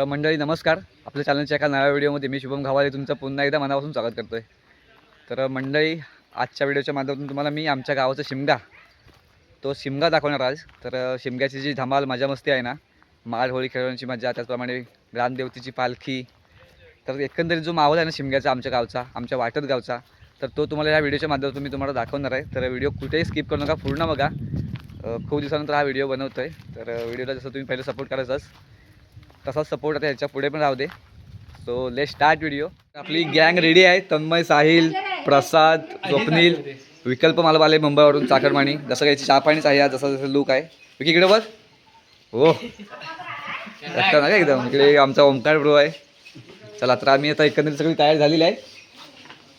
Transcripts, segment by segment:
मंडळी नमस्कार. आपल्या चॅनलच्या एका नव्या व्हिडिओमध्ये मी शुभम घावाले तुमचं पुन्हा एकदा मनापासून स्वागत करतो आहे. तर मंडळी, आजच्या व्हिडिओच्या माध्यमातून तुम्हाला मी आमच्या गावाचा शिमगा दाखवणार आज. तर शिमग्याची जी धमाल मजा मस्ती आहे ना, माळ होळी खेळण्याची मजा, त्याचप्रमाणे ग्रामदेवतेची पालखी, तर एकंदरीत जो माहोल आहे ना शिमग्याचा आमच्या गावचा, आमच्या वाटत गावचा, तर तो तुम्हाला या व्हिडिओच्या माध्यमातून मी तुम्हाला दाखवणार आहे. तर व्हिडिओ कुठेही स्किप करू नका, पूर्ण बघा. खूप दिवसानंतर हा व्हिडिओ बनवतो आहे. तर व्हिडिओला जसं तुम्ही पहिले सपोर्ट करायचाच तसाच सपोर्ट आता ह्याच्या पुढे पण राहू दे. So let's start video. आपली गँग रेडी आहे. तन्मय, साहिल, प्रसाद, स्वप्नील, विकल्प मालवाले मुंबईवरून, चाकरमानी. जसं काही चहा पाणीच आहे, जसं जसं लुक आहे. विकी इकडे बस. हो ना का एकदम. इकडे आमचा ओमकार ब्रो आहे. चला, तर आम्ही आता एकंदरीत सगळी तयार झालेली आहे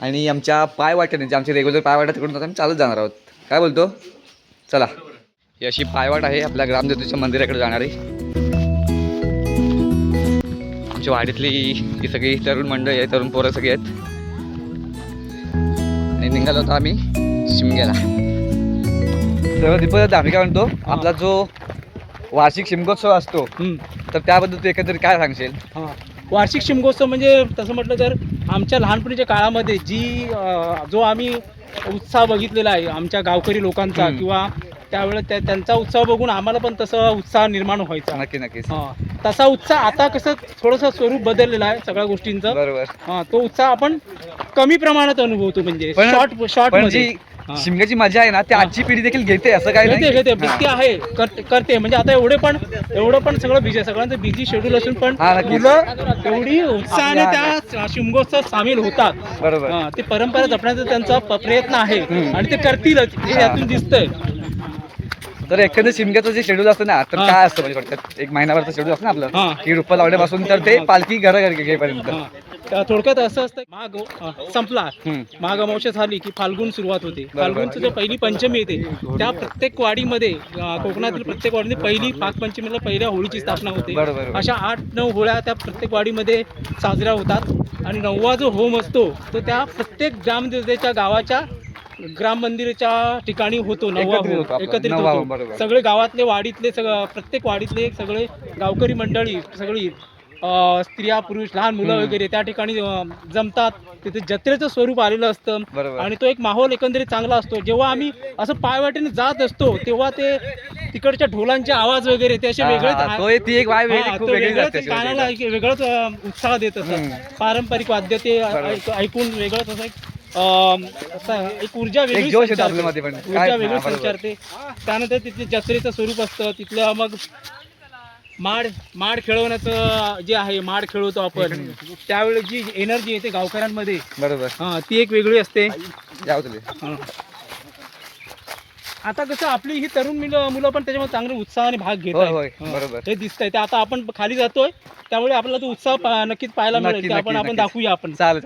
आणि आमच्या पायवाटेने जे आमची रेग्युलर पायवाटा तिकडून आता आम्ही चालत जाणार आहोत. काय बोलतो? चला, ही अशी पायवाट आहे आपल्या ग्रामदेवतेच्या मंदिराकडे जाणारी. आमच्या वाडीतली ही सगळी तरुण मंडळी आहे, तरुण पोरं सगळी आहेत आणि निघालो होतो आम्ही शिमग्याला. तर दीपक, आम्ही काय म्हणतो, आपला जो वार्षिक शिमगोत्सव असतो तर त्याबद्दल तू एकंदरीत काय सांगशील? वार्षिक शिमगोत्सव म्हणजे तसं म्हटलं तर आमच्या लहानपणीच्या काळामध्ये जो आम्ही उत्साह बघितलेला आहे आमच्या गावकरी लोकांचा, किंवा त्यावेळेस त्यांचा उत्साह बघून आम्हाला पण तसा उत्साह निर्माण व्हायचा. नक्कीच. तसा उत्साह आता कसं थोडंसं स्वरूप बदललेलं आहे सगळ्या गोष्टींचं. बरोबर. तो उत्साह आपण कमी प्रमाणात अनुभवतो. म्हणजे शॉर्ट मध्ये शिमग्याची मजा आहे ना, ती आजची पिढी देखील घेते, असं काय नाही. घेते आहे, करते. म्हणजे आता एवढं पण सगळं बिझी, सगळ्यांचं बिझी शेड्यूल असून पण मुलं एवढी उत्साहाने त्या शिमगोत्सवात सामील होतात. बरोबर. ते परंपरा जपण्याचा त्यांचा प्रयत्न आहे आणि ते करतीलच, हे यातून दिसतंय. तर एखादं शिमग्याचं जे शेड्यूल असतं ना, तर काय असतं म्हणजे थोडक्यात एक महिनाभरचं शेड्यूल असतं ना आपलं, की रुपा लावण्यापासून तर ते पालखी घराघरी घेईपर्यंत. थोडक्यात असं असतं, माघ संपला, माघ अमावस्या झाली की फाल्गुन सुरुवात होते. फाल्गुनचं जो पहिली पंचमी येते, त्या प्रत्येक वाडीमध्ये, कोकणातील प्रत्येक वाडीमध्ये पहिली पाकपंचमीला पहिल्या होळीची स्थापना होते. अशा 8-9 होळ्या त्या प्रत्येक वाडीमध्ये साजऱ्या होतात आणि 9वा जो होम असतो तो त्या प्रत्येक ग्रामदेवतेच्या गावाच्या ग्राम मंदिराच्या ठिकाणी होतो. 9वा होम एकत्रित होतो. सगळे गावातले, वाडीतले, प्रत्येक वाडीतले सगळे गावकरी मंडळी, सगळी स्त्रिया, पुरुष, लहान मुलं वगैरे त्या ठिकाणी जमतात. तिथे जत्रेचं स्वरूप आलेलं असतं आणि तो एक माहोल एकंदरीत चांगला असतो. जेव्हा आम्ही असं पायवाटेने जात असतो तेव्हा ते तिकडच्या ढोलांचे आवाज वगैरे ते असे वेगळेच, कानाला वेगळंच उत्साह देत असतात. पारंपरिक वाद्य ते ऐकून वेगळंच असं एक ऊर्जा वेगळी संचारते. त्यानंतर तिथे जत्रेचं स्वरूप असतं. तिथलं मग माड खेळवण्याचं जे आहे, माड खेळवतो आपण, त्यावेळी जी एनर्जी येते गावकऱ्यांमध्ये, बरोबर, ती एक वेगळी असते. आता कसं आपली ही तरुण मुलं पण त्याच्यामध्ये चांगले उत्साहाने भाग घेत आहेत, हे दिसतंय. ते आता आपण खाली जातोय त्यामुळे आपल्याला तो उत्साह नक्कीच पाहायला मिळेल. आपण दाखवूया. आपण चालेल.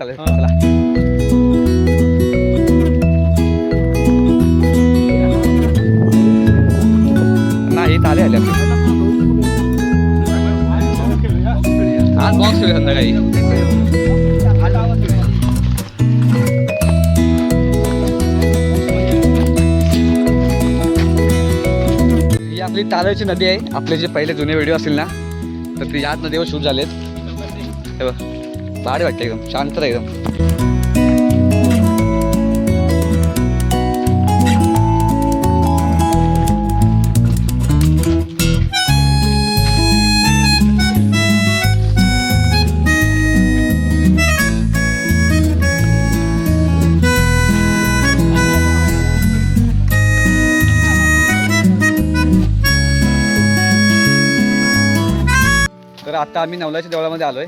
नाही आले आज बॉक्स संध्याकाळी. ही आपली तारळची नदी आहे. आपले जे पहिले जुने व्हिडिओ असतील ना, तर ते याच नदीवर शूट झालेत. हे बघ, भारी वाटतं, एकदम शांत एकदम. तर आता आम्ही नवलाच्या देवळामध्ये आलोय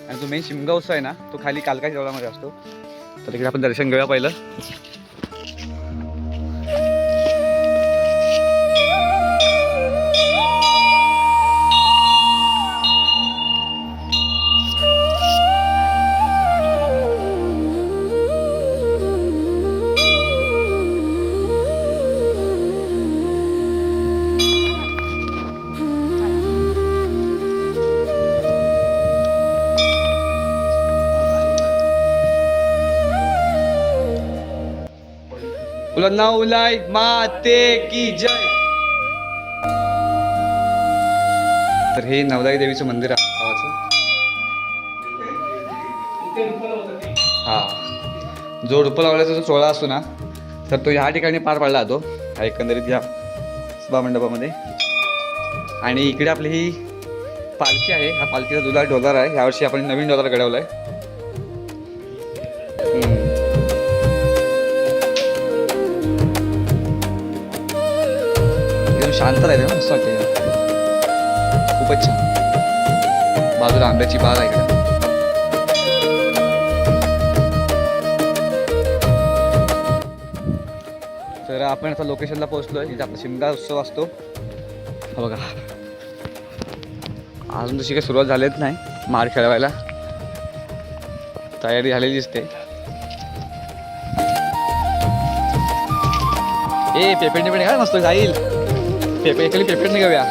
आणि जो मेन शिमगा उत्सव आहे ना, तो खाली कालकाच्या देवळामध्ये असतो. तर तिकडे आपण दर्शन घेऊया पहिलं. उलाई माते की जय. तर हे नवलाई देवीचं मंदिर आहे गावाचं. हां, जो रुपा लावल्याचा जो सोहळा असतो ना, तर तो ह्या ठिकाणी पार पाडला जातो एकंदरीत या सभामंडपामध्ये. आणि इकडे आपली ही पालखी आहे. हा पालखीचा जुना डोलार आहे. यावर्षी आपण नवीन डोलार घडवला आहे. एकदम शांत राहिले ना, मस्त वाटते. खूपच छान. बाजूला आंब्याची बाग आहे इकडे. तर आपण आता लोकेशनला पोहोचलो आहे, जिथे आपला शिमगा उत्सव असतो. हा बघा, अजून तशी काही सुरुवात झालीच नाही मार खेळवायला. तयारी झालेली दिसते. ए पेपेट निपेट काय मस्त जाईल. एखादी पेपेट निघाव्या.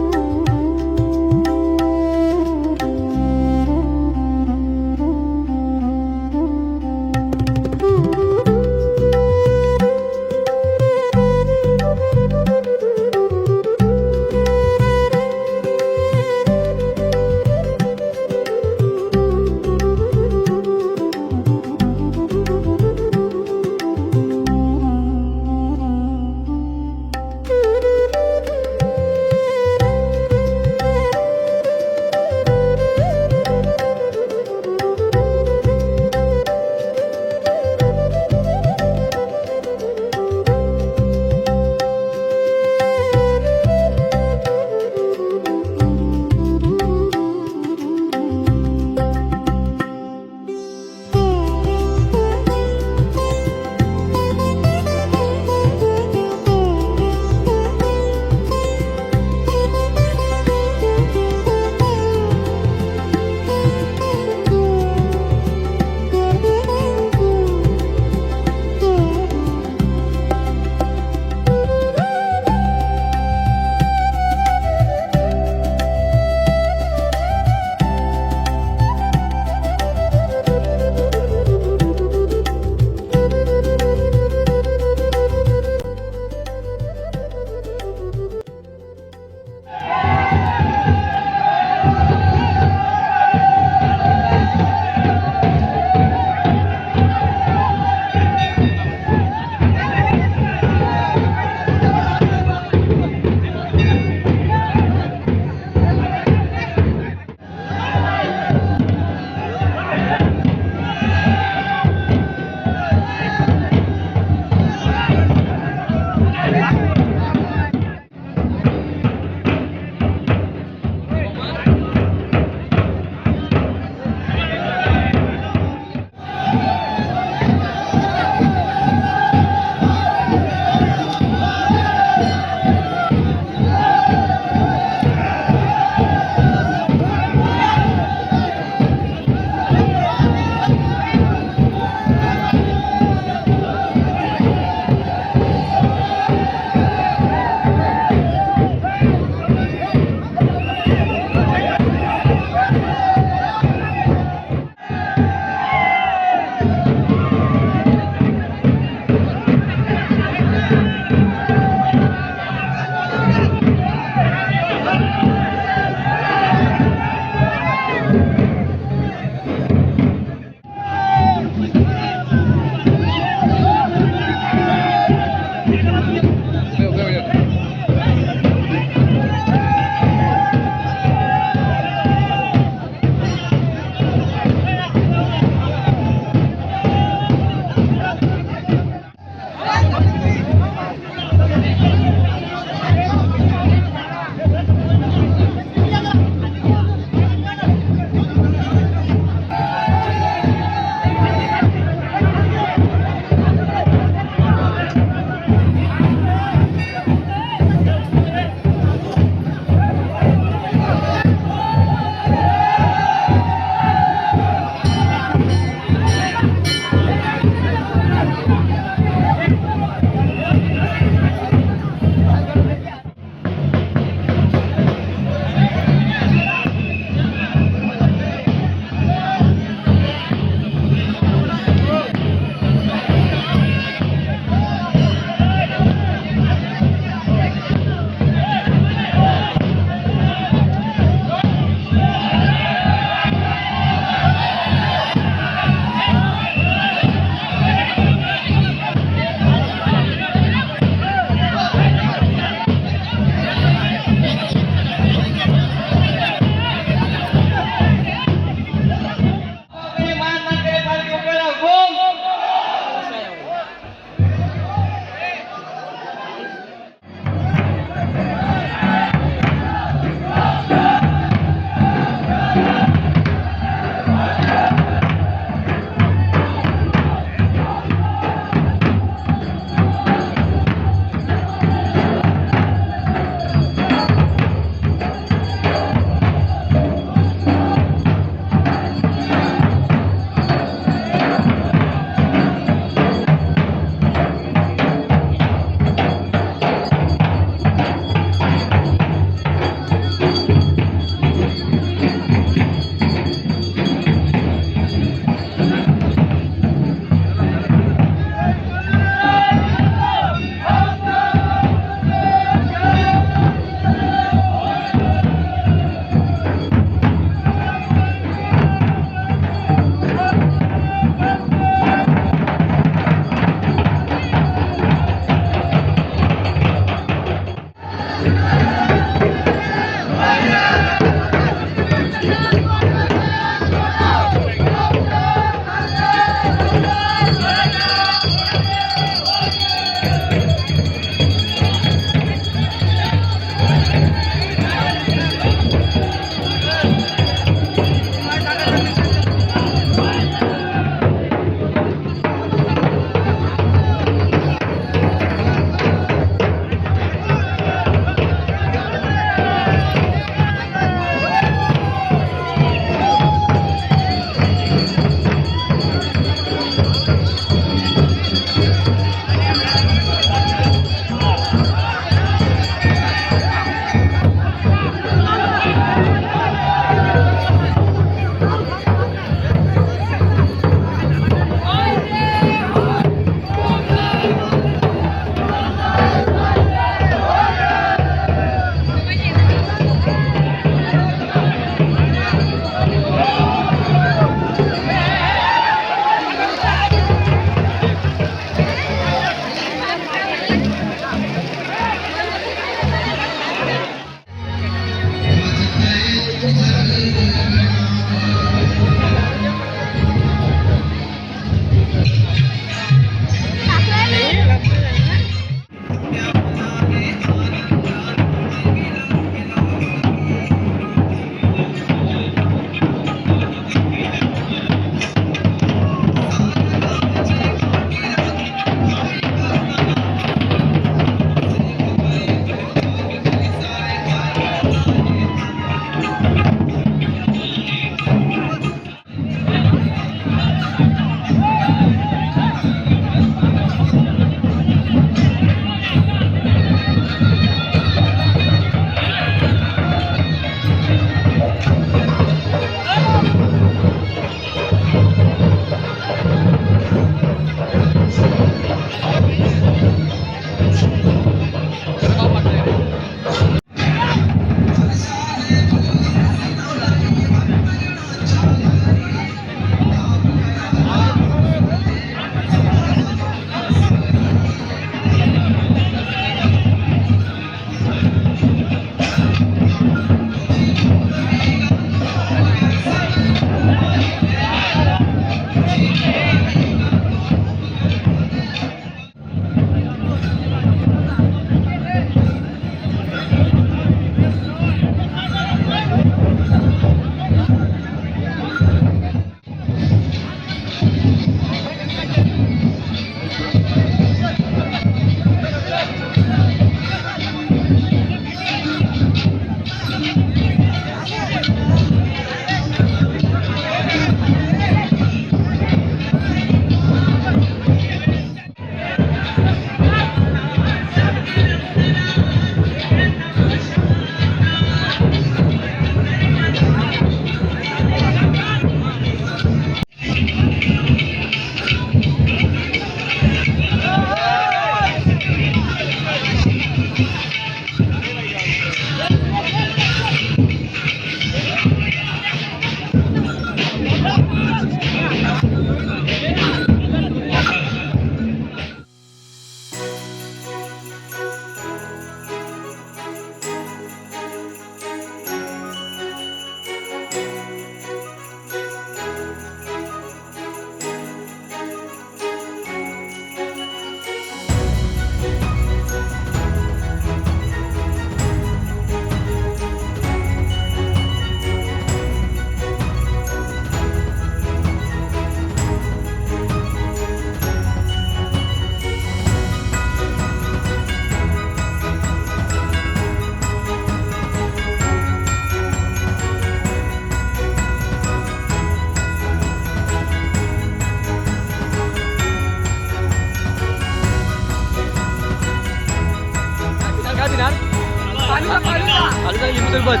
लिंबू सरबत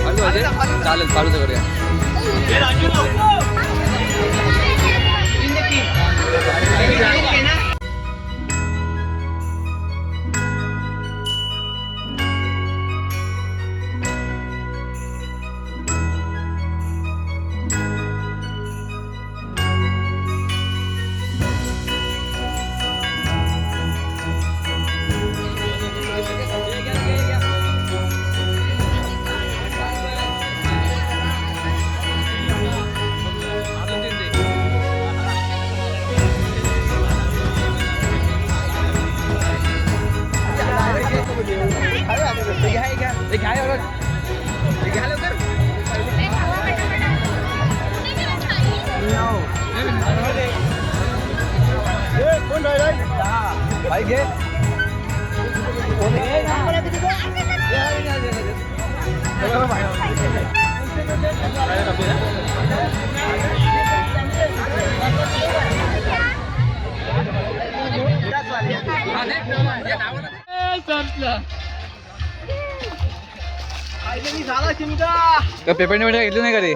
फालू पाहिजे? चालेल फालूचं करूया. पेपर घेतली नाही का रे?